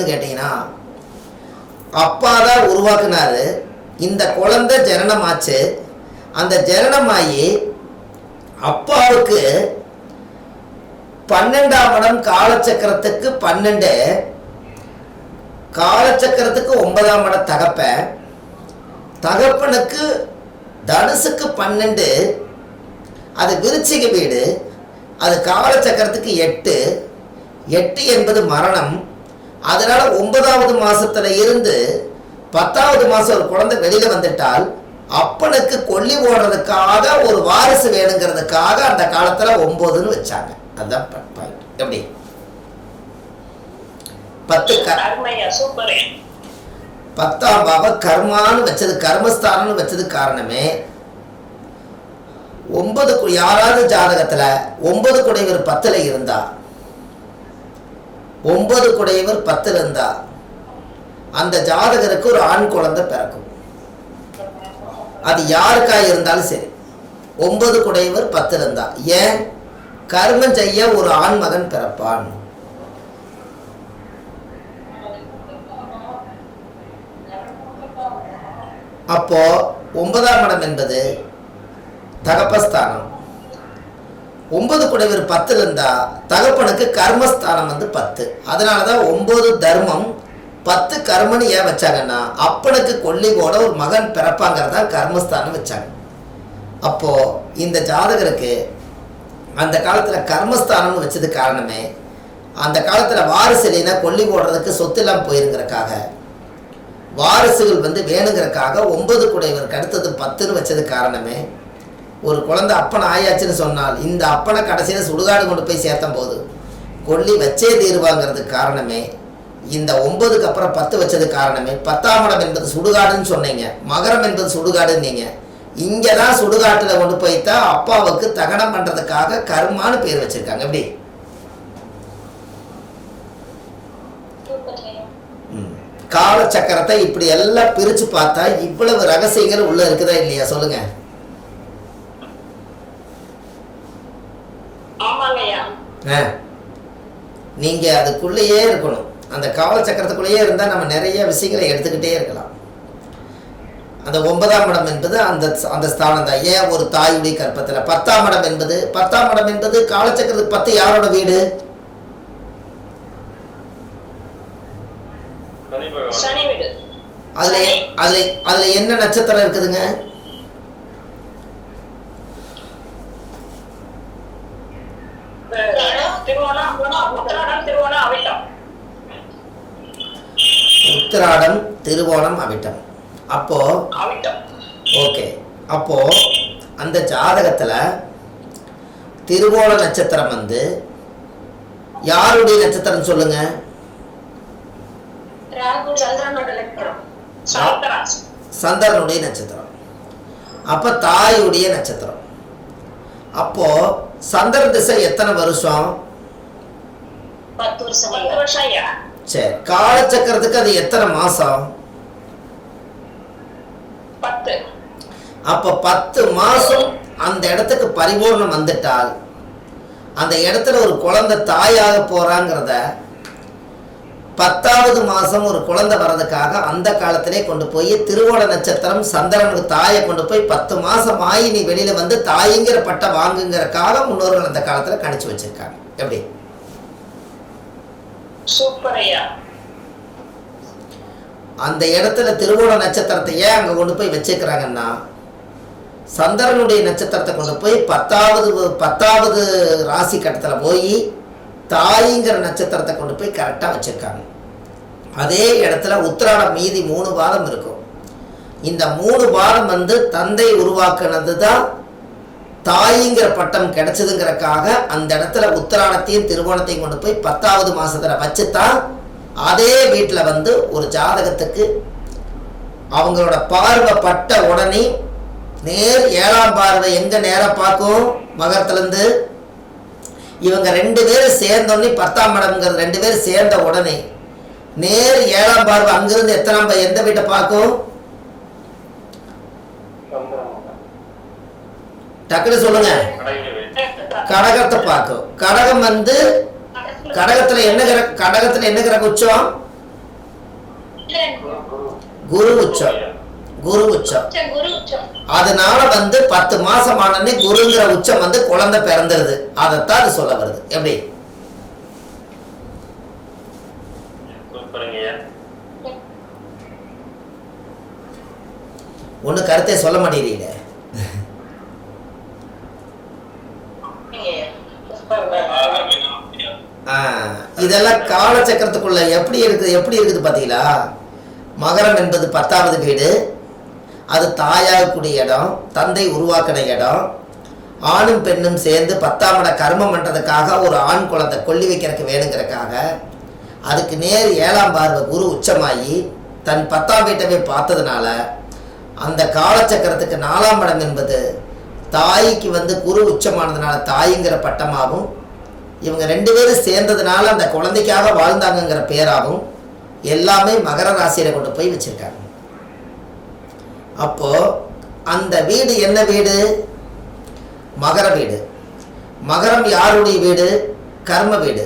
என்னன்னு கேட்டீங்கன்னா, அப்பா தான் உருவாக்குனாரு. இந்த குழந்தை ஜனனமாச்சு. அந்த ஜனனமாயி அப்பாவுக்கு 12ஆம் இடம் காலச்சக்கரத்துக்கு 12, காலச்சக்கரத்துக்கு 9ஆம் இடம் தகப்பன், தகப்பனுக்கு தனுசுக்கு 12, அது விருச்சிக வீடு, அது காலச்சக்கரத்துக்கு 8, 8 என்பது மரணம். அதனால 9வது மாசத்துல இருந்து 10வது மாசம் ஒரு குழந்தை வெளியில வந்துட்டால் அப்பனுக்கு கொல்லி போடுறதுக்காக ஒரு வாரிசு வேணுங்கிறதுக்காக அந்த காலத்துல 9ன்னு வச்சாங்க. அதுதான் பாயிண்ட். எப்படி 10ஆம் பாவ கர்மான்னு வச்சது, கர்மஸ்தானம்னு வச்சது காரணமே 9 யாராவது ஜாதகத்துல 9 குடைவர் 10ல இருந்தா, 9 குடைவர் 10ல இருந்தா அந்த ஜாதகருக்கு ஒரு ஆண் குழந்தை பிறக்கும். அது யாருக்கா இருந்தாலும் சரி. 9 குடைவர் 10ல இருந்தா ஏன் கர்மம் செய்ய ஒரு ஆண் மகன் பிறப்பான். அப்போ 9ஆம் இடம் என்பது தகப்பஸ்தானம். 9 குடைவர் 10ல இருந்தா தகப்பனுக்கு கர்மஸ்தானம் 10. அதனாலதான் 9 தர்மம் 10 கர்மன்னு ஏன் வச்சாங்கன்னா அப்பனுக்கு கொல்லி கூட ஒரு மகன் பிறப்பாங்கிறதா கர்மஸ்தானம் வச்சாங்க. அப்போ இந்த ஜாதகருக்கு அந்த காலத்துல கர்மஸ்தானம்னு வச்சது காரணமே அந்த காலத்துல வாரிசு இல்லைன்னா கொல்லி போடுறதுக்கு சொத்து எல்லாம் போயிருங்கிறக்காக, வாரிசுகள் வேணுங்கிறக்காக 9 குடைவருக்கு அடுத்தது 10ன்னு வச்சது காரணமே. ஒரு குழந்தை அப்பனை ஆயாச்சுன்னு சொன்னால் இந்த அப்பனை கடைசியில் சுடுகாடு கொண்டு போய் சேர்த்தும் போது கொல்லி வச்சே தீர்வாங்கிறதுக்கு காரணமே. இந்த 9க்கு அப்புறம் 10 வச்சது காரணமே. 10ஆம் இடம் என்பது சுடுகாடுன்னு சொன்னீங்க, மகரம் என்பது சுடுகாடுன்னீங்க. இங்கே தான் சுடுகாட்டில் கொண்டு போய்த்தான் அப்பாவுக்கு தகனம் பண்ணுறதுக்காக கர்மான்னு பேர் வச்சிருக்காங்க. எப்படி காலச்சக்கரத்தை இப்படி எல்லாம் பிரித்து பார்த்தா இவ்வளவு ரகசியங்கள் உள்ள இருக்குதா இல்லையா சொல்லுங்க. நீங்க அதுக்குள்ளேயே இருக்கணும். அந்த காலச்சக்கரத்துக்குள்ளேயே இருந்தால் நம்ம நிறைய விஷயங்களை எடுத்துக்கிட்டே இருக்கலாம். அந்த 9ஆம் இடம் என்பது அந்த ஸ்தானம் தான். ஏன் ஒரு தாயுடைய கற்பத்தில் 10ஆம் இடம் என்பது காலச்சக்கரத்துக்கு 10 யாரோட வீடு? அதுல என்ன நட்சத்திரம் இருக்குதுங்க? உத்திராடம், திருவோணம், அவிட்டம். அப்போ ஓகே, அப்போ அந்த ஜாதகத்துல திருவோண நட்சத்திரம் யாருடைய நட்சத்திரம் சொல்லுங்க? சந்திரனுடைய நட்சத்திரம். அப்ப தாயுடைய நட்சத்திரம். அப்போ சந்திர திசை எத்தனை வருஷம்? 10 வருஷம். சரி, காலச்சக்கரத்துக்கு அது எத்தனை மாசம்? 10. அப்ப 10 மாசம் அந்த இடத்துக்கு பரிபூர்ணம் வந்துட்டால் அந்த இடத்துல ஒரு குழந்தை தாயாக போறாங்கிறத 10வது மாசம் ஒரு குழந்தை வர்றதுக்காக அந்த காலத்திலே கொண்டு போய் திருவோண நட்சத்திரம் சந்திரனுக்கு தாயை கொண்டு போய் 10 மாசம் ஆகி நீ வெளியில தாய்ங்கிற பட்டை வாங்குங்கிறக்காக முன்னோர்கள் அந்த காலத்துல கணிச்சு வச்சிருக்காங்க. எப்படி சூப்பரையா. அந்த இடத்துல திருவோண நட்சத்திரத்தை ஏன் அங்க கொண்டு போய் வச்சிருக்கிறாங்கன்னா சந்திரனுடைய நட்சத்திரத்தை கொண்டு போய் 10வது ராசி கட்டத்துல போய் தாய்ங்கிற நட்சத்திரத்தை கொண்டு போய் கரெக்டா வச்சிருக்காங்க. அதே இடத்துல உத்திராடம் மீதி 3 வாரம் இருக்கும். இந்த 3 வாரம் தந்தை உருவாக்குனது தான் தாய்ங்கிற பட்டம் கிடைச்சதுங்கிறக்காக அந்த இடத்துல உத்திராடத்தையும் திருவோணத்தையும் கொண்டு போய் 10வது மாசத்துல வச்சுதான் அதே வீட்டில் ஒரு ஜாதகத்துக்கு அவங்களோட பார்வை பட்ட உடனே நேர் 7ஆம் பார்வை எங்க நேரம் பார்க்கும்? மகரத்துலேருந்து இவங்க 2 பேரும் சேர்ந்தோடனே 10ஆம் இடம்ங்கிறது 2 பேரும் சேர்ந்த உடனே நேர் 7ஆம் பார்வை அங்கிருந்து எந்த வீட்டை பார்க்கும்? டக்குனு சொல்லுங்க. கடகத்தை பார்க்கும். கடகம் கடகத்துல என்ன கிரகம் உச்சம்? குரு உச்சம். குரு உச்சம். குரு உச்சம். அதனால 10 மாசம் ஆனே குருங்கிற உச்சம் குழந்தை பிறந்துருது. அதைத்தான் அது சொல்ல வருது. எப்படி? ஒண்ணு கருத்தை சொல்ல மாட்டேங்கிறீங்க. இதெல்லாம் காலச்சக்கரத்துக்குள்ள எப்படி இருக்குது பாத்தீங்களா? மகரம் என்பது 10வது வீடு. அது தாயாகக்கூடிய இடம், தந்தை உருவாக்கின இடம். ஆணும் பெண்ணும் சேர்ந்து 10ஆம் இட கர்மம் பண்ணுறதுக்காக ஒரு ஆண் குழந்தை கொல்லி வைக்கிறதுக்கு வேணுங்கிறதுக்காக அதுக்கு நேர் 7ஆம் பார்வை குரு உச்சமாகி தன் 10ஆம் வீட்டை பார்த்ததுனால அந்த காலச்சக்கரத்துக்கு 4ஆம் இடம் என்பது தாய்க்கு குரு உச்சமானதுனால தாய்ங்கிற பட்டமாகவும், இவங்க 2 பேரும் சேர்ந்ததுனால அந்த குழந்தைக்காக வாழ்ந்தாங்கங்கிற பேராகவும் எல்லாமே மகர ராசியில கொண்டு போய் வச்சிருக்காங்க. அப்போ அந்த வீடு என்ன வீடு? மகர வீடு. மகரம் யாருடைய வீடு? கர்ம வீடு.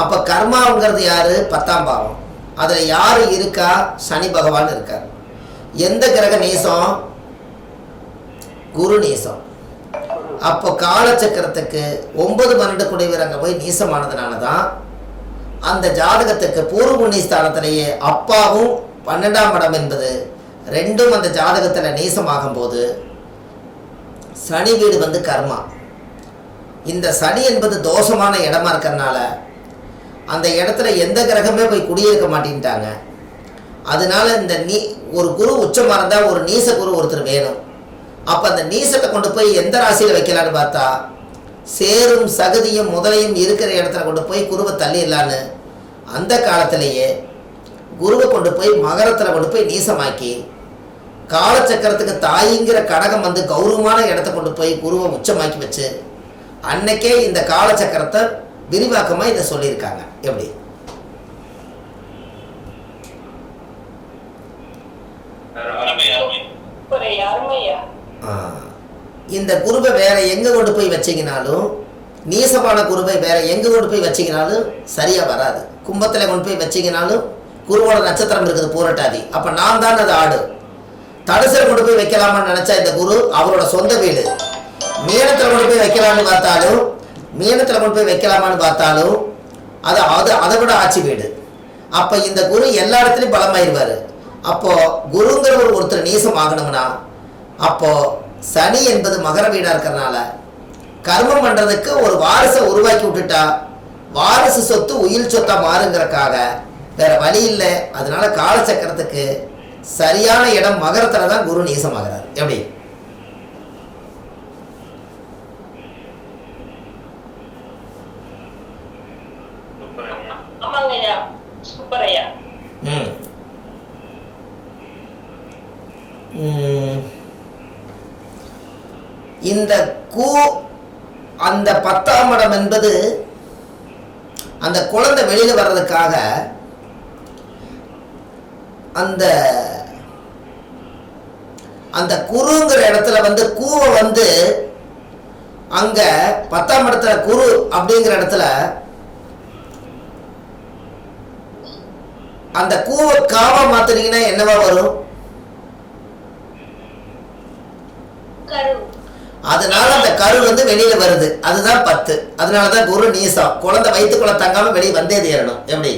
அப்ப கர்மாங்கிறது யாரு? 10ஆம் பாவம். அதுல யாரு இருக்கா? சனி பகவான் இருக்கார். எந்த கிரக நேசம்? குரு நேசம். அப்போ காலச்சக்கரத்துக்கு 9 12 குடைவர் அங்கே போய் நீசமானதுனால தான் அந்த ஜாதகத்துக்கு பூர்வ புண்ணிய ஸ்தானத்திலேயே அப்பாவும் 12ஆம் இடம் என்பது ரெண்டும் அந்த ஜாதகத்தில் நீசமாகும் போது சனி வீடு கர்மா. இந்த சனி என்பது தோஷமான இடமா இருக்கிறதுனால அந்த இடத்துல எந்த கிரகமே போய் குடியிருக்க மாட்டேன்ட்டாங்க. அதனால இந்த ஒரு குரு உச்சமாக இருந்தால் ஒரு நீச குரு ஒருத்தர் வேணும். அப்போ அந்த நீசத்தை கொண்டு போய் எந்த ராசியில் வைக்கலான்னு பார்த்தா சேரும் சகதியும் முதலையும் இருக்கிற இடத்துல கொண்டு போய் குருவை தள்ளிடலான்னு அந்த காலத்திலேயே குருவை கொண்டு போய் மகரத்தில் கொண்டு போய் நீசமாக்கி காலச்சக்கரத்துக்கு தாய்ங்கிற கடகம் கௌரவமான இடத்த கொண்டு போய் குருவை உச்சமாக்கி வச்சு அன்னைக்கே இந்த காலச்சக்கரத்தை விரிவாக்கமாக இதை சொல்லியிருக்காங்க. எப்படி? இந்த குருவை வேற எங்க கொண்டு போய் வச்சிங்கனாலும், நீசமான குருவை வேற எங்க கொண்டு போய் வச்சிங்கனாலும் சரியா வராது. கும்பத்தில் கொண்டு போய் வச்சிங்கனாலும் குருவோட நட்சத்திரம் இருக்குது பூரட்டாதி, அப்ப நான் தான் அது ஆடு. தனுசில் கொண்டு போய் வைக்கலாமான்னு நினைச்சா இந்த குரு அவரோட சொந்த வீடு. மீனத்தில் கொண்டு போய் வைக்கலாம்னு பார்த்தாலும், மீனத்தில் கொண்டு போய் வைக்கலாமான்னு பார்த்தாலும் அதை விட ஆட்சி வீடு. அப்ப இந்த குரு எல்லா இடத்துலையும் பலமாயிருவாரு. அப்போ குருங்கிற ஒருத்தர் நீசம் ஆகணும்னா அப்போ சனி என்பது மகர வீடா இருக்கிறதுனால கர்மம் பண்றதுக்கு ஒரு வாரிசை உருவாக்கி விட்டுட்டா வாரிசு சொத்து உயிர் சொத்தா மாறுங்கிறக்காக வேற வழி இல்லை. அதனால காலச்சக்கரத்துக்கு சரியான இடம் மகரத்துல தான் குரு நீசமாகிறார். எப்படி? இந்த அந்த 10ஆம் இடம் என்பது அந்த குழந்தை வெளியில வர்றதுக்காக அந்த அந்த குருங்கிற இடத்துல கூவை அங்க 10ஆம் இடத்துல குரு அப்படிங்கிற இடத்துல அந்த கூவை காவா மாத்துனீங்கன்னா என்னவா வரும்? அதனால அந்த கரு வெளியில வருது. அதுதான் 10. அதனாலதான் குரு நீசம். குழந்தை வயிற்றுக்குள்ள தங்காம வெளியே வந்தே தேரணும். எப்படி?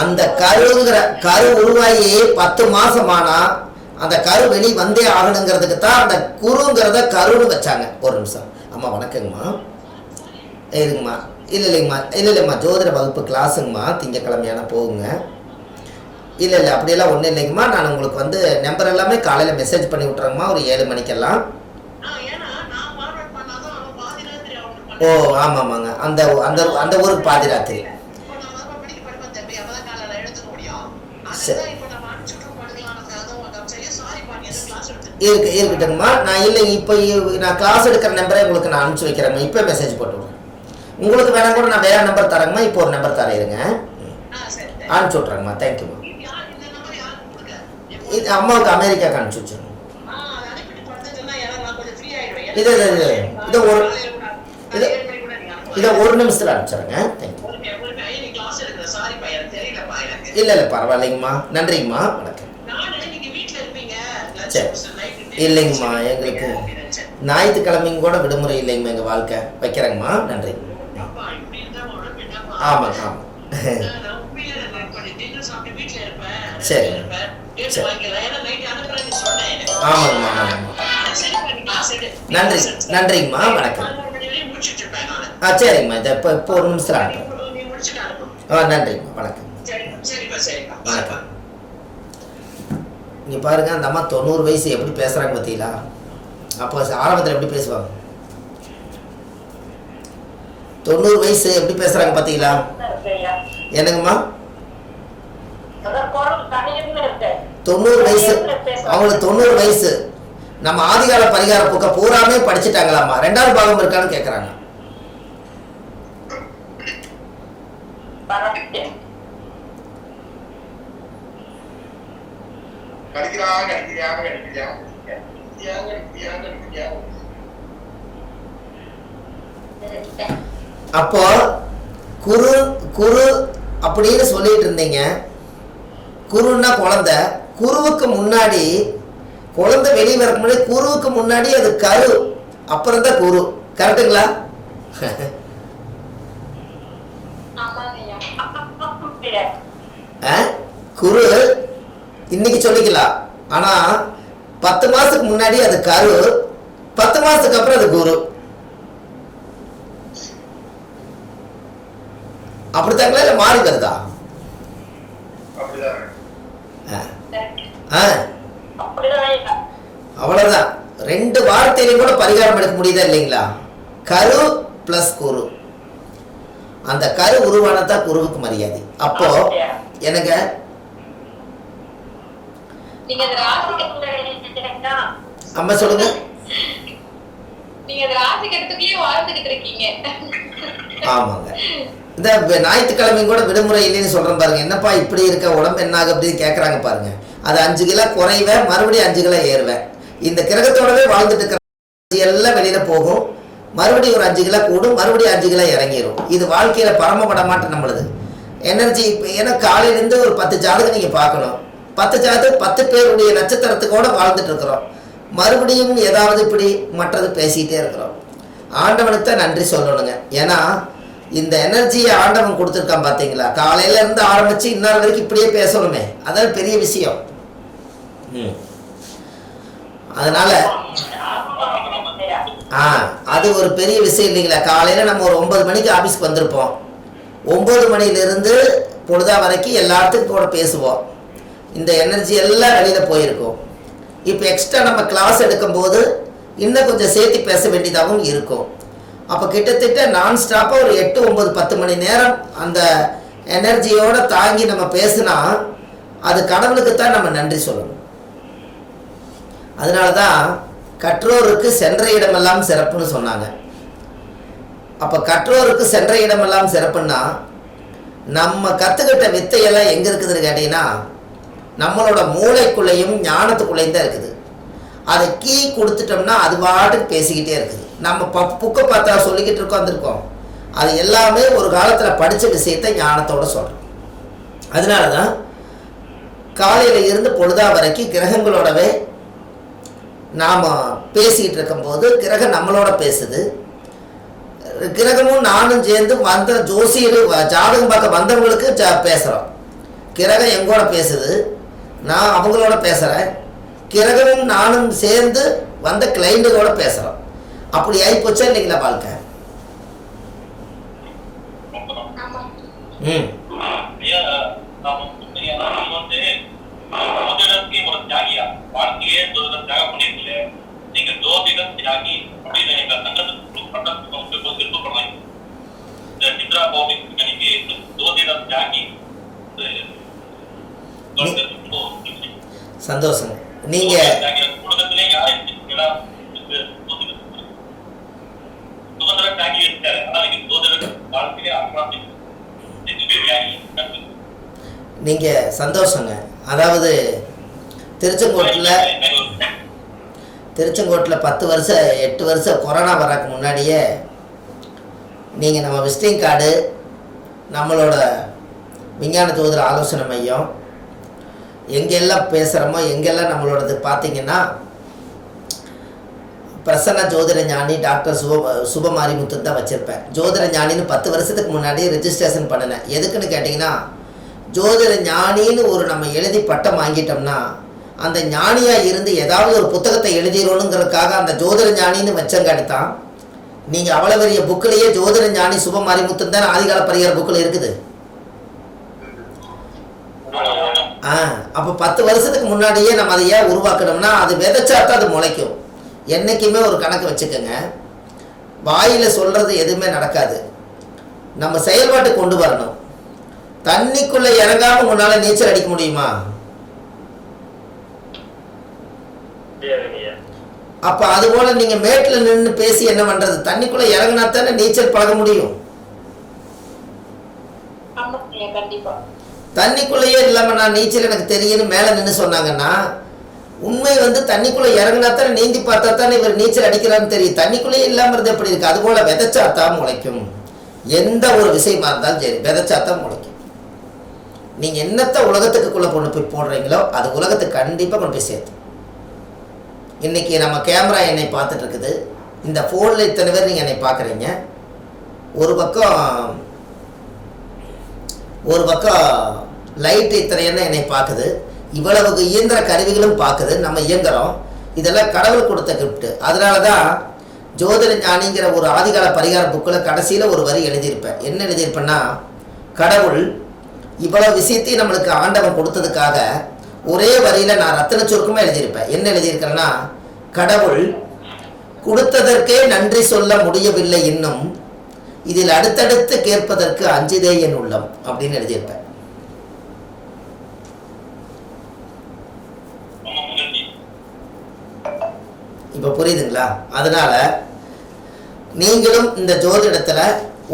அந்த கரு உருவாகி 10 மாசமானா அந்த கரு வெளி வந்தே ஆகணுங்கிறதுக்கு தான் அந்த குருங்கிறத கருன்னு வச்சாங்க. ஒரு நிமிஷம். அம்மா வணக்கங்கம்மா. இருங்கம்மா. இல்லைங்கம்மா ஜோதிட வகுப்பு கிளாஸுங்கம்மா. திங்கக்கிழமையான போகுங்க. இல்லை அப்படியெல்லாம் ஒன்றும் இல்லைங்கம்மா. நான் உங்களுக்கு நம்பர் எல்லாமே காலையில் மெசேஜ் பண்ணி விட்றேங்கம்மா. ஒரு 7 மணிக்கெல்லாம். ஓ ஆமாம்மாங்க. அந்த அந்த அந்த ஊருக்கு பாதிராத்திரி. இருக்கட்டுங்கம்மா. நான் இல்லை இப்போ நான் கிளாஸ் எடுக்கிற நம்பரை உங்களுக்கு நான் அனுப்பிச்சி வைக்கிறேங்கம்மா. இப்போ மெசேஜ் போட்டு விட்றேன். உங்களுக்கு வேணா கூட நான் வேற நம்பர் தரேங்கம்மா. இப்போ ஒரு நம்பர் தரேங்க. அனுப்பிச்சி விட்றேங்கம்மா. தேங்க்யூம்மா. அம்மாவுக்கு அமெரிக்காவுக்கு அனுப்பிச்சி வச்சிருங்க. அதை அனுப்பிட்டு படுத்து சொன்னா ஏன்னா நான் கொஞ்சம் ஃப்ரீ ஆயிடுவேன். இது இது இது இதை ஒரு இதை இதை ஒரு நிமிஷத்தில் அனுப்பிச்சிடுங்க. தேங்க்யூ. கிளாஸ் எடுக்கிற சாரி பையன் தெரியலப்பா எனக்கு. இல்லை இல்லை பரவாயில்லைங்கம்மா, நன்றிங்கம்மா, வணக்கம். நான் நீங்க வீட்ல இருப்பீங்க. சரி இல்லைங்கம்மா, எங்களுக்கு ஞாயிற்றுக்கிழமைங்க கூட விடுமுறை இல்லைங்கம்மா, எங்கள் வாழ்க்கை. வைக்கிறேங்கம்மா, நன்றிங்க. ஆமாங்க ஆமாம். சரி ஆமாங்கம்மா ஆமாங்கம்மா. நன்றி நன்றிங்கம்மா, வணக்கம். சரிங்கம்மா, இதை இப்போ ஒரு நிமிஷம் அனுப்புகிறேன். நன்றிங்கம்மா, வணக்கம். வணக்கம். இங்கே பாருங்கள், அந்த அம்மா 90 வயசு எப்படி பேசுகிறாங்க பார்த்தீங்களா? அப்போ ஆரம்பத்தில் எப்படி பேசுவாங்க? 90 வயசு எப்படி பேசுகிறாங்க பார்த்தீங்களா? என்னங்கம்மா? 90 வயசு, அவங்களுக்கு 90 வயசு. நம்ம ஆதிகால பரிகார புக்க பூராமே படிச்சுட்டாங்களாம்மா. 2வது பாகம் இருக்கான்னு கேட்குறாங்க. அப்போ குரு குரு அப்படின்னு சொல்லிட்டு இருந்தீங்க. குருன்னா குழந்தை. குருவுக்கு முன்னாடி குழந்தை வெளியே வரக்கு முன்னாடி குருவுக்கு முன்னாடி அது கரு, அப்புறம் தான் குரு. கரெக்டுங்களா? குரு இன்னைக்கு சொல்லிக்கலாம், ஆனா 10 மாசத்துக்கு முன்னாடி அது கரு, 10 மாசத்துக்கு அப்புறம் அது குரு. அப்படித்தாங்களா இல்ல மாறி வருதா? அவ்வளவுதான். 2 வார்த்தையிலையும் கூட பரிகாரம் எடுக்க முடியுதா இல்லைங்களா? கரு பிளஸ் குரு. அந்த கரு உருவானதான் குருவுக்கு மரியாதை. அப்போ எனக்கு அம்மா சொல்லுங்க. ஆமாங்க, இந்த ஞாயிற்றுக்கிழமை கூட விடுமுறை இல்லைன்னு சொல்றேன் பாருங்க. என்னப்பா இப்படி இருக்க, உடம்பு என்ன ஆகு அப்படின்னு கேட்கறாங்க பாருங்க. அது 5 கிலோ குறைவேன், மறுபடியும் 5 கிலோ ஏறுவேன். இந்த கிரகத்தோடவே வாழ்ந்துட்டு இருக்கிற எல்லாம் வெளியில போகும், மறுபடியும் ஒரு 5 கிலோ கூடும், மறுபடியும் 5 கிலோ இறங்கிடும். இது வாழ்க்கையில பரமப்பட மாட்டேன் நம்மளுது எனர்ஜி. இப்போ ஏன்னா காலையிலேருந்து ஒரு 10 ஜாதகம் நீங்க பார்க்கணும். 10 ஜாதகம் 10 பேருடைய நட்சத்திரத்துக்கூட வாழ்ந்துட்டு இருக்கிறோம். மறுபடியும் ஏதாவது இப்படி மற்றது பேசிக்கிட்டே இருக்கிறோம். ஆண்டவனுக்கு தான் நன்றி சொல்லணுங்க. ஏன்னா இந்த எனர்ஜியை ஆண்டவன் கொடுத்துருக்கான் பார்த்தீங்களா? காலையில இருந்து ஆரம்பிச்சு இன்னொரு வரைக்கும் இப்படியே பேசணுமே, அதான் பெரிய விஷயம். அதனால அது ஒரு பெரிய விஷயம் இல்லைங்களா? காலையில நம்ம ஒரு 9 மணிக்கு ஆபீஸ்க்கு வந்திருப்போம். 9 மணிலிருந்து பொழுதா வரைக்கும் எல்லாத்துக்கும் கூட பேசுவோம். இந்த எனர்ஜி எல்லாம் வெளியில போயிருக்கும். இப்போ எக்ஸ்ட்ரா நம்ம கிளாஸ் எடுக்கும்போது இன்னும் கொஞ்சம் சேர்த்து பேச வேண்டியதாகவும் இருக்கும். அப்போ கிட்டத்தட்ட நான் ஸ்டாப்பாக ஒரு 8, 9, 10 மணி நேரம் அந்த எனர்ஜியோட தாங்கி நம்ம பேசினா அது கடவுளுக்கு தான் நம்ம நன்றி சொல்லணும். அதனால தான் கற்றோருக்கு சென்ற இடமெல்லாம் சிறப்புன்னு சொன்னாங்க. அப்போ கற்றோருக்கு சென்ற இடமெல்லாம் சிறப்புன்னா நம்ம கற்றுக்கிட்ட வித்தையெல்லாம் எங்கே இருக்குதுன்னு கேட்டிங்கன்னா நம்மளோட மூளைக்குள்ளேயும் ஞானத்துக்குள்ளேயும் தான் இருக்குது. அதை கீ கொடுத்துட்டோம்னா அது பாட்டுக்கு பேசிக்கிட்டே இருக்குது. நம்ம புக்கை பார்த்தா சொல்லிக்கிட்டு இருக்கோம் வந்திருக்கோம், அது எல்லாமே ஒரு காலத்தில் படித்த விஷயத்தை ஞானத்தோடு சொல்கிறோம். அதனால தான் காலையில் இருந்து பொழுதா வரைக்கும் கிரகங்களோடவே நாம் பேசிக்கிட்டு இருக்கும்போது கிரகம் நம்மளோட பேசுது. கிரகமும் நானும் சேர்ந்து வந்த ஜோசியர் ஜாதகம் பார்க்க வந்தவங்களுக்கு பேசுகிறோம். கிரகம் எங்கூட பேசுது, நான் அவங்களோட பேசுகிறேன். கிரகமும் நானும் சேர்ந்து வந்த கிளைண்ட்டுகளோட பேசுகிறோம். அப்படி ஆகிப்போச்சா இல்லைங்களா வாழ்க்கை? சந்தோஷம். நீங்க நீங்க சந்தோஷங்க. அதாவது திருச்செங்கோட்டில் 10 வருஷம் 8 வருஷம் கொரோனா வரக்கு முன்னாடியே நீங்கள் நம்ம விசிட்டிங் கார்டு, நம்மளோட விஞ்ஞான ஜோதிட ஆலோசனை மையம் எங்கெல்லாம் பேசுகிறோமோ எங்கெல்லாம் நம்மளோடது பார்த்தீங்கன்னா பிரசன்ன ஜோதிட ஞானி டாக்டர் சுபமாரிமுத்து தான் வச்சுருப்பேன். ஜோதிட ஞானின்னு 10 வருஷத்துக்கு முன்னாடி ரெஜிஸ்ட்ரேஷன் பண்ணினேன். எதுக்குன்னு கேட்டிங்கன்னா, ஜோதிட ஞானின்னு ஒரு நம்ம எழுதி பட்டம் வாங்கிட்டோம்னா அந்த ஞானியாக இருந்து ஏதாவது ஒரு புத்தகத்தை எழுதிடணுங்கிறதுக்காக அந்த ஜோதிட ஞானின்னு வச்சங்காட்டி தான் நீங்கள் அவ்வளோ பெரிய புக்கிலேயே ஜோதிட ஞானி சுபமாரிமுத்து தான் ஆதிகால பரிகார புக்கில் இருக்குது. அப்போ 10 வருஷத்துக்கு முன்னாடியே நம்ம அதை ஏன் உருவாக்கணும்னா, அது விதைச்சாத்தான் அது முளைக்கும். என்றைக்குமே ஒரு கணக்கு வச்சுக்கோங்க, வாயில் சொல்கிறது எதுவுமே நடக்காது, நம்ம செயல்பாட்டு கொண்டு வரணும். தண்ணிக்குள்ளே இறங்காமல் உங்களால் நீச்சல் அடிக்க முடியுமா? அப்போ அதுபோல் நீங்கள் மேட்டில் நின்று பேசி என்ன பண்ணுறது? தண்ணிக்குள்ளே இறங்கினா தானே நீச்சல் பழக முடியும். தண்ணிக்குள்ளேயே இல்லாமல் நான் நீச்சல் எனக்கு தெரியுன்னு மேலே நின்று சொன்னாங்கன்னா, உண்மை தண்ணிக்குள்ளே இறங்கினா தானே நீந்தி பார்த்தா தானே இவர் நீச்சல் அடிக்கிறான்னு தெரியும். தண்ணிக்குள்ளேயே இல்லாமல் எப்படி இருக்குது? அதுபோல் விதைச்சாத்தான் முளைக்கும். எந்த ஒரு விஷயமா இருந்தாலும் சரி, விதைச்சாத்தான் முளைக்கும். நீங்கள் என்னத்தை உலகத்துக்குள்ளே கொண்டு போய் போடுறீங்களோ அது உலகத்துக்கு கண்டிப்பாக கொண்டு போய் சேர்த்து. இன்றைக்கி நம்ம கேமரா என்னை பார்த்துட்டு இருக்குது, இந்த ஃபோனில் இத்தனை பேர் நீங்கள் என்னை பார்க்குறீங்க. ஒரு பக்கம் லைட்டு இத்தனை எண்ணெய் என்னை பார்க்குது, இவ்வளவுக்கு இயந்திர கருவிகளும் பார்க்குது, நம்ம இயங்குறோம். இதெல்லாம் கடவுள் கொடுத்த கிஃப்ட்டு. அதனால தான் ஜோதிட ஞானிங்கிற ஒரு ஆதிகால பரிகார புக்கில் கடைசியில் ஒரு வரி எழுதியிருப்பேன். என்ன எழுதியிருப்பேன்னா, கடவுள் இவ்வளோ விஷயத்தையும் நம்மளுக்கு ஆண்டவன் கொடுத்ததுக்காக ஒரே வரியில் நான் ரத்தின சுருக்கமாக எழுதியிருப்பேன். என்ன எழுதியிருக்கேன்னா, கடவுள் கொடுத்ததற்கே நன்றி சொல்ல முடியவில்லை, இன்னும் இதில் அடுத்தடுத்து கேட்பதற்கு அஞ்சுதே என் உள்ளம் அப்படின்னு எழுதியிருப்பேன். இப்போ புரியுதுங்களா? அதனால நீங்களும் இந்த ஜோதிடத்தில்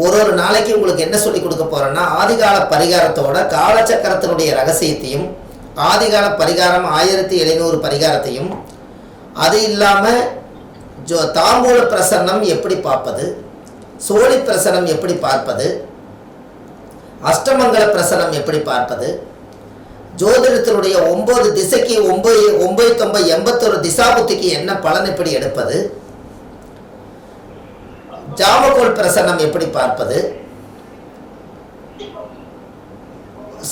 ஒரு நாளைக்கு உங்களுக்கு என்ன சொல்லி கொடுக்க போறேன்னா, ஆதிகால பரிகாரத்தோட காலச்சக்கரத்தினுடைய ரகசியத்தையும், ஆதிகால பரிகாரம் 1700 பரிகாரத்தையும், அது இல்லாமல் தாம்பூல பிரசன்னம் எப்படி பார்ப்பது, சோழி பிரசனம் எப்படி பார்ப்பது, அஷ்டமங்கல பிரசனம் எப்படி பார்ப்பது, ஜோதிடத்தினுடைய 9 திசைக்கு 981 திசாபுத்திக்கு என்ன பலன் எப்படி எடுப்பது, ஜாமகோல் பிரசனம் எப்படி பார்ப்பது,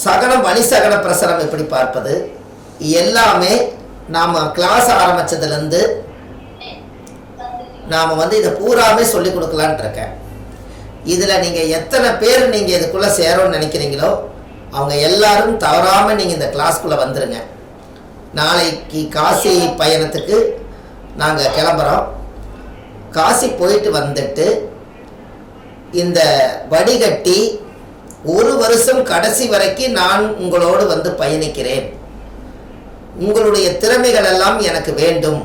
சகனம் வழிசகன பிரசனம் எப்படி பார்ப்பது, எல்லாமே நாம் கிளாஸ் ஆரம்பித்ததுலேருந்து நாம் இதை பூராமே சொல்லி கொடுக்கலான் இருக்கேன். இதில் நீங்கள் எத்தனை பேர் நீங்கள் இதுக்குள்ளே சேரணும்னு நினைக்கிறீங்களோ அவங்க எல்லாரும் தவறாமல் நீங்கள் இந்த கிளாஸ்க்குள்ளே வந்துடுங்க. நாளைக்கு காசி பயணத்துக்கு நாங்கள் கிளம்புறோம். காசி போயிட்டு வந்துட்டு இந்த வடிகட்டி 1 வருஷம் கடைசி வரைக்கும் நான் உங்களோடு பயணிக்கிறேன். உங்களுடைய திறமைகள் எல்லாம் எனக்கு வேண்டும்.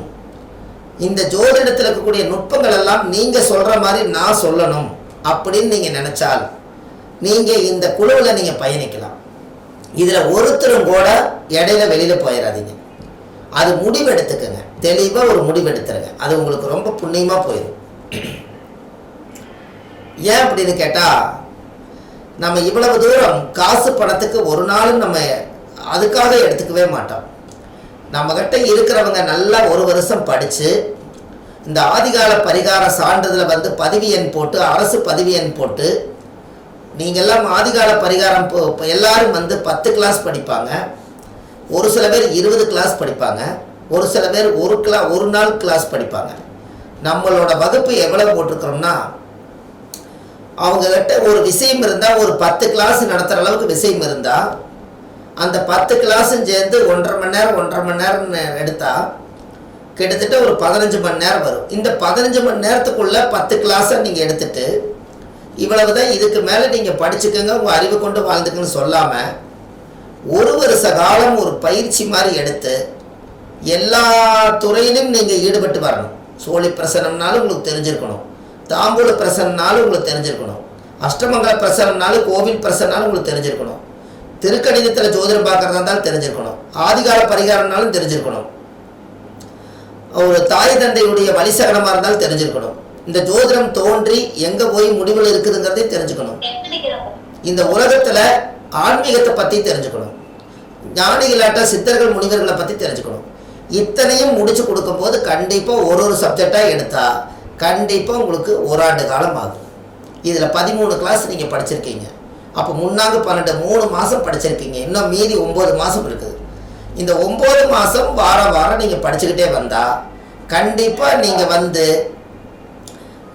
இந்த ஜோதிடத்தில் இருக்கக்கூடிய நுட்பங்கள் எல்லாம் நீங்கள் சொல்கிற மாதிரி நான் சொல்லணும் அப்படின்னு நீங்கள் நினச்சால் நீங்கள் இந்த குழுவில் நீங்கள் பயணிக்கலாம். இதில் ஒருத்தரும் கூட இடையில வெளியில் போயிடாதீங்க. அது முடிவெடுத்துக்கங்க, தெளிவாக ஒரு முடிவெடுத்துருங்க. அது உங்களுக்கு ரொம்ப புண்ணியமாக போயிடும். ஏன் அப்படின்னு கேட்டால், நம்ம இவ்வளவு தூரம் காசு பணத்துக்கு ஒரு நாளும் நம்ம அதுக்காக எடுத்துக்கவே மாட்டோம். நம்மகிட்ட இருக்கிறவங்க நல்லா 1 வருஷம் படித்து இந்த ஆதிகால பரிகார சான்றிதழை பதிவு எண் போட்டு, அரசு பதிவு எண் போட்டு, நீங்கள்லாம் ஆதிகால பரிகாரம் எல்லாரும் 10 கிளாஸ் படிப்பாங்க. ஒரு சில பேர் 20 கிளாஸ் படிப்பாங்க. ஒரு சில பேர் ஒரு நாள் கிளாஸ் படிப்பாங்க. நம்மளோட வகுப்பு எவ்வளோ போட்டிருக்கிறோம்னா, அவங்ககிட்ட ஒரு விஷயம் இருந்தால், ஒரு 10 கிளாஸ் நடத்துகிற அளவுக்கு விஷயம் இருந்தால், அந்த 10 கிளாஸும் சேர்ந்து 1.5 மணி நேரம் எடுத்தால் கிட்டத்தட்ட ஒரு 15 மணி நேரம் வரும். இந்த 15 மணி நேரத்துக்குள்ளே 10 கிளாஸை நீங்கள் எடுத்துட்டு, இவ்வளவு தான், இதுக்கு மேலே நீங்கள் படிச்சுக்கோங்க, உங்கள் அறிவு கொண்டு வாழ்ந்துக்குன்னு சொல்லாமல் 1 வருஷ காலம் ஒரு பயிற்சி மாதிரி எடுத்து எல்லா துறையிலும் நீங்கள் ஈடுபட்டு வரணும். சோழி பிரசனம்னாலும் உங்களுக்கு தெரிஞ்சிருக்கணும், தாம்பூல பிரசனம்னாலும் உங்களுக்கு தெரிஞ்சிருக்கணும், அஷ்டமங்கல பிரசனம்னாலும், கோவில் பிரசனம்னாலும் உங்களுக்கு தெரிஞ்சிருக்கணும், திருக்கணிதத்தில் ஜோதிடம் பார்க்குறதா இருந்தாலும் தெரிஞ்சிருக்கணும், ஆதிகால பரிகாரம்னாலும் தெரிஞ்சிருக்கணும், ஒரு தாய் தந்தையுடைய வழிசகனமாக இருந்தாலும் தெரிஞ்சிருக்கணும், இந்த ஜோதிடம் தோன்றி எங்கே போய் முடிவில் இருக்குதுங்கிறதையும் தெரிஞ்சுக்கணும், இந்த உலகத்தில் ஆன்மீகத்தை பற்றி தெரிஞ்சுக்கணும், ஞானிகளாட்ட சித்தர்கள் முனிவர்களை பற்றி தெரிஞ்சுக்கணும். இத்தனையும் முடிச்சு கொடுக்கும்போது கண்டிப்பாக ஒரு சப்ஜெக்டாக எடுத்தால் கண்டிப்பாக உங்களுக்கு ஓராண்டு காலம் ஆகும். இதில் 13 கிளாஸ் நீங்கள் படிச்சிருக்கீங்க, அப்போ முன்னாங்க 12 3 மாதம் படிச்சிருக்கீங்க, இன்னும் மீதி 9 மாதம் இருக்குது. இந்த 9 மாதம் வாரம் வாரம் நீங்கள் படிச்சுக்கிட்டே வந்தால் கண்டிப்பாக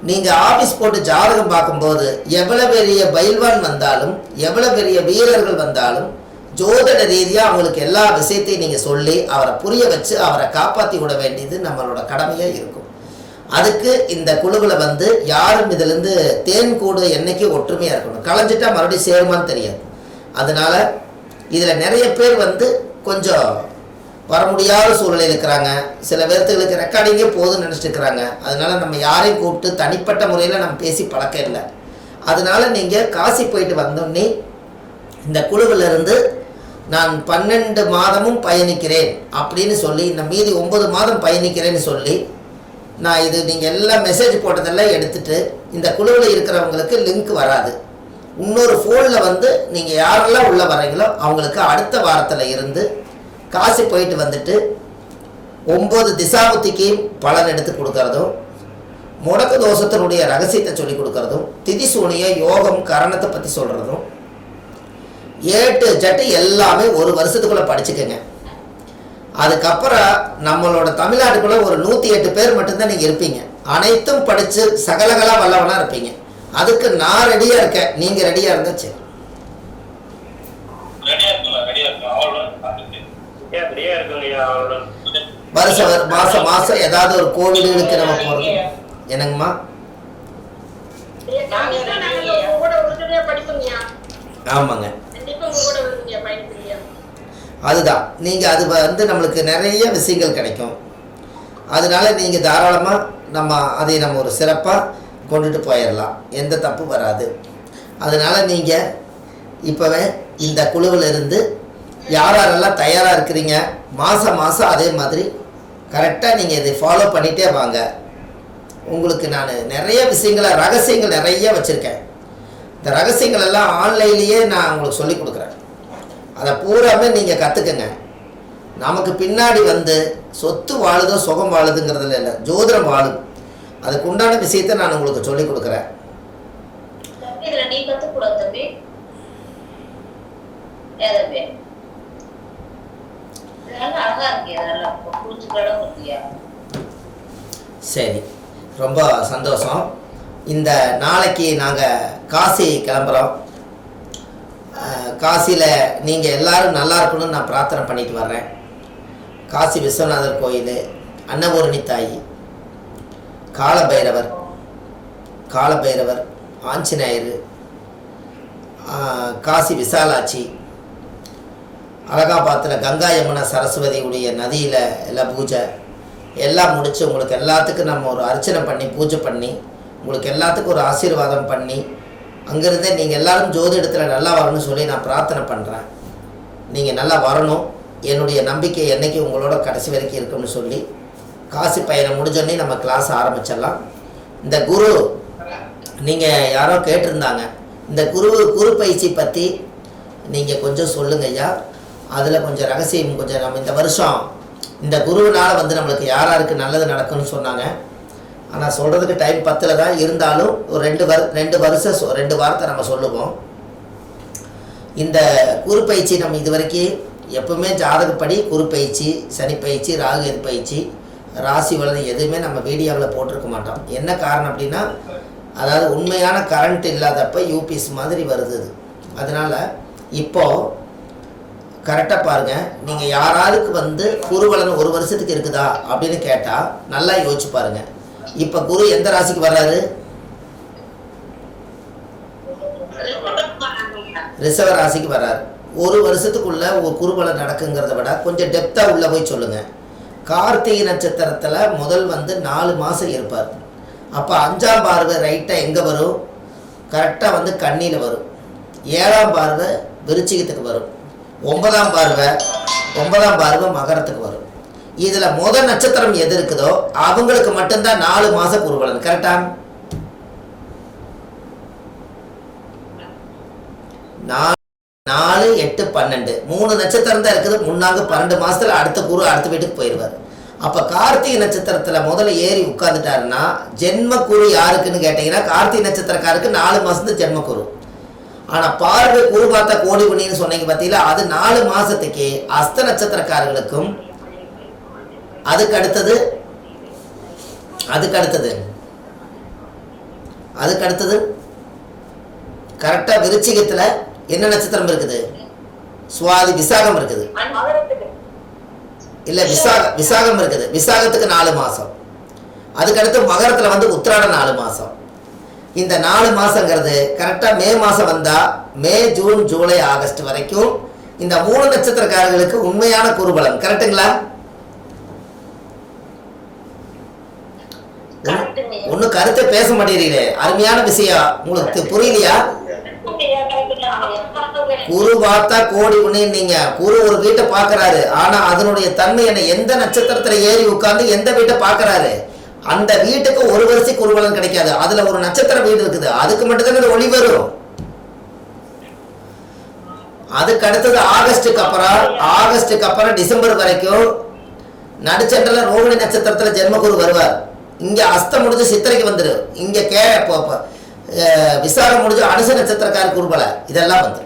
நீங்கள் ஆஃபீஸ் போட்டு ஜாதகம் பார்க்கும்போது எவ்வளோ பெரிய பயில்வான் வந்தாலும் எவ்வளோ பெரிய வீரர்கள் வந்தாலும் ஜோதிட ரீதியாக அவங்களுக்கு எல்லா விஷயத்தையும் நீங்கள் சொல்லி அவரை புரிய வச்சு அவரை காப்பாற்றி விட வேண்டியது நம்மளோட கடமையாக இருக்கும். அதுக்கு இந்த குழுவில் யாரும் இதிலேருந்து தேன் கூடு என்னைக்கு ஒற்றுமையாக இருக்கணும், களைஞ்சிட்டா மறுபடியும் சேருமான்னு தெரியாது. அதனால் இதில் நிறைய பேர் கொஞ்சம் வர முடியாத சூழ்நிலையில் இருக்கிறாங்க, சில பேர்த்துகளுக்கு ரெக்கார்டிங்கே போதும்னு நினச்சிட்டு இருக்கிறாங்க. அதனால் நம்ம யாரையும் கூப்பிட்டு தனிப்பட்ட முறையில் நம்ம பேசி பழக்கம் இல்லை. அதனால் நீங்கள் காசி போயிட்டு வந்தோடனே இந்த குழுவிலிருந்து நான் 12 மாதமும் பயணிக்கிறேன் அப்படின்னு சொல்லி, இந்த மீதி 9 மாதம் பயணிக்கிறேன்னு சொல்லி, நான் இது நீங்கள் எல்லாம் மெசேஜ் போட்டதெல்லாம் எடுத்துகிட்டு இந்த குழுவில் இருக்கிறவங்களுக்கு லிங்க் வராது. இன்னொரு ஃபோனில் நீங்கள் யாரெல்லாம் உள்ளே வரீங்களோ அவங்களுக்கு அடுத்த வாரத்தில் இருந்து காசி போயிட்டு வந்துட்டு 9 திசாபுத்திக்கு பலன் எடுத்து கொடுக்கறதும், முடக்கு தோஷத்தினுடைய ரகசியத்தை சொல்லி கொடுக்கறதும், திதி சூனிய யோகம் கரணத்தை பற்றி சொல்கிறதும், ஏட்டு ஜட்டு எல்லாமே ஒரு வருஷத்துக்குள்ளே படிச்சுக்கோங்க. அதுக்கப்புறம் நம்மளோட தமிழ்நாட்டுக்குள்ளே ஒரு 108 பேர் மட்டும்தான் நீங்கள் இருப்பீங்க. அனைத்தும் படித்து சகலகலா வல்லவனாக இருப்பீங்க. அதுக்கு நான் ரெடியாக இருக்கேன், நீங்கள் ரெடியாக இருந்தால் சரி. மாசம் ஏதாவது ஒரு கோவிலுக்கு நம்ம போகிறது. என்னங்கம்மா? ஆமாங்க, அதுதான். நீங்கள் அது நம்மளுக்கு நிறைய விஷயங்கள் கிடைக்கும். அதனால நீங்கள் தாராளமாக அதை ஒரு சிறப்பாக கொண்டுட்டு போயிடலாம், எந்த தப்பு வராது. அதனால் நீங்கள் இப்போவே இந்த குழுவில் இருந்து யாரெல்லாம் தயாராக இருக்கிறீங்க, மாதம் அதே மாதிரி கரெக்டாக நீங்கள் இதை ஃபாலோ பண்ணிகிட்டே வாங்க. உங்களுக்கு நான் நிறைய ரகசியங்கள் நிறைய வச்சுருக்கேன். இந்த ரகசியங்கள் எல்லாம் ஆன்லைன்லேயே நான் உங்களுக்கு சொல்லி கொடுக்குறேன். அதை பூராமே நீங்கள் கற்றுக்குங்க. நமக்கு பின்னாடி சொத்து வாழுதோ சுகம் வாழுதுங்கிறதுல இல்லை, ஜோதிடம் வாழும். அதுக்கு உண்டான விஷயத்தை நான் உங்களுக்கு சொல்லி கொடுக்குறேன். சரி, ரொம்ப சந்தோஷம். இந்த நாளைக்கு நாங்கள் காசி கிளம்புறோம். காசியில் நீங்கள் எல்லோரும் நல்லா இருக்கணும்னு நான் பிரார்த்தனை பண்ணிட்டு வர்றேன். காசி விஸ்வநாதர் கோயில், அன்னபூரணி தாய், காலபைரவர், ஆஞ்சநேயர், காசி விசாலாட்சி, அலகாபாத்தில் கங்கா யமுனா சரஸ்வதியுடைய நதியில் எல்லாம் பூஜை எல்லாம் முடித்து உங்களுக்கு எல்லாத்துக்கும் நம்ம ஒரு அர்ச்சனை பண்ணி பூஜை பண்ணி உங்களுக்கு எல்லாத்துக்கும் ஒரு ஆசீர்வாதம் பண்ணி அங்கேருந்தே நீங்கள் எல்லோரும் ஜோதிடத்தில் நல்லா வரணும்னு சொல்லி நான் பிரார்த்தனை பண்ணுறேன். நீங்கள் நல்லா வரணும், என்னுடைய நம்பிக்கை என்றைக்கு உங்களோட கடைசி வரைக்கும் இருக்குன்னு சொல்லி காசி பயணம் முடிஞ்சோடனே நம்ம கிளாஸ் ஆரம்பிச்சிடலாம். இந்த குரு நீங்கள் யாரோ கேட்டிருந்தாங்க, இந்த குரு பயிற்சி பற்றி நீங்கள் கொஞ்சம் சொல்லுங்க ஐயா. அதில் கொஞ்சம் ரகசியம் கொஞ்சம் நம்ம இந்த வருஷம் இந்த குருவினால் நம்மளுக்கு யாருக்கு நல்லது நடக்கும்னு சொன்னாங்க. ஆனால் சொல்கிறதுக்கு டைம் 10 தான் இருந்தாலும் ஒரு 2 வாரத்தை நம்ம சொல்லுவோம். இந்த குரு பயிற்சி நம்ம இது வரைக்கும் எப்பவுமே ஜாதகப்படி குரு பயிற்சி, சனி பயிற்சி, ராகு பயிற்சி, ராசி வலது எதுவுமே நம்ம வீடியோவில் போட்டிருக்க மாட்டோம். என்ன காரணம் அப்படின்னா, அதாவது உண்மையான கரண்ட் இல்லாதப்ப யூபிஎஸ் மாதிரி வருது. அதனால் இப்போது கரெக்டாக பாருங்கள், நீங்கள் யாராருக்கு குருவலன் 1 வருஷத்துக்கு இருக்குதா அப்படின்னு கேட்டால் நல்லா யோசிச்சு பாருங்கள். இப்போ குரு எந்த ராசிக்கு வர்றாரு? ரிஷப ராசிக்கு வர்றாரு. 1 வருஷத்துக்குள்ள ஒரு குருபலன் நடக்குங்கிறத விட கொஞ்சம் டெப்த்தாக உள்ளே போய் சொல்லுங்கள். கார்த்திகை நட்சத்திரத்தில் முதல் 4 மாதம் இருப்பார். அப்போ 5ஆம் பார்வை ரைட்டாக எங்கே வரும்? கரெக்டாக கண்ணியில் வரும். 7ஆம் பார்வை விருச்சிகத்துக்கு வரும். 9ஆம் பார்வை மகரத்துக்கு வரும். இதுல முதல் நட்சத்திரம் எது இருக்குதோ அவங்களுக்கு மட்டும்தான் 4 மாச குருபலன். கரெக்டா? 4, 8, 12 3 நட்சத்திரம் தான் இருக்குது. முன்னாங்க 12 மாசத்துல அடுத்த குரு அடுத்த வீட்டுக்கு போயிடுவார். அப்ப கார்த்திகை நட்சத்திரத்துல முதல்ல ஏறி உட்கார்ந்துட்டாருன்னா ஜென்ம குரு யாருக்குன்னு கேட்டீங்கன்னா கார்த்திகை நட்சத்திரக்காருக்கு 4 மாசத்து ஜென்ம குரு. ஆனா பார்வை குரு பார்த்தா கோடி புண்ணின்னு சொன்னீங்க பார்த்தீங்களா, அது 4 மாசத்துக்கு அஸ்த நட்சத்திரக்காரர்களுக்கும் அதுக்கு அடுத்தது கரெக்டா விருச்சிகத்துல என்ன நட்சத்திரம் இருக்குது? சுவாதி விசாகம் இருக்குது. இல்ல விசாகம் இருக்குது. விசாகத்துக்கு 4 மாசம். அதுக்கடுத்து மகரத்துல வந்து உத்திராட 4 மாசம். இந்த 4 மாசங்கிறது கரெக்டா மே மாசம் வந்தா மே, ஜூன், ஜூலை, ஆகஸ்ட் வரைக்கும் இந்த 3 நட்சத்திரக்காரர்களுக்கு உண்மையான குருபலன். கரெக்டுங்களா? ஒன்னும் கருத்தை பேச மாட்டேறீங்களே. அருமையான விஷயம். உங்களுக்கு புரியலையா? குரு பார்த்தா கோடி புண்ணியன்னீங்க. குரு ஒரு வீட்டை பார்க்கறாரு. ஆனா அதனுடைய தன்மை என்ன? எந்த நட்சத்திரத்துல ஏறி உட்கார்ந்து எந்த வீட்டை பார்க்கறாரு அந்த வீட்டுக்கு ஒரு வரிசை குருபலன் கிடைக்காது. அதுல ஒரு நட்சத்திர வீடு இருக்குது, அதுக்கு மட்டும்தான் ஒளி வரும். அதுக்கு அடுத்தது ஆகஸ்டுக்கு அப்புறம் டிசம்பர் வரைக்கும் நடுச்சென்றல ரோகிணி நட்சத்திரத்துல ஜென்மகுரு வருவார். இங்க அஸ்தம் முடிஞ்சு சித்திரைக்கு வந்துடும். இங்க விசாகம் முடிஞ்சு அனுச நட்சத்திரக்கார குருபலை இதெல்லாம் வந்துடும்.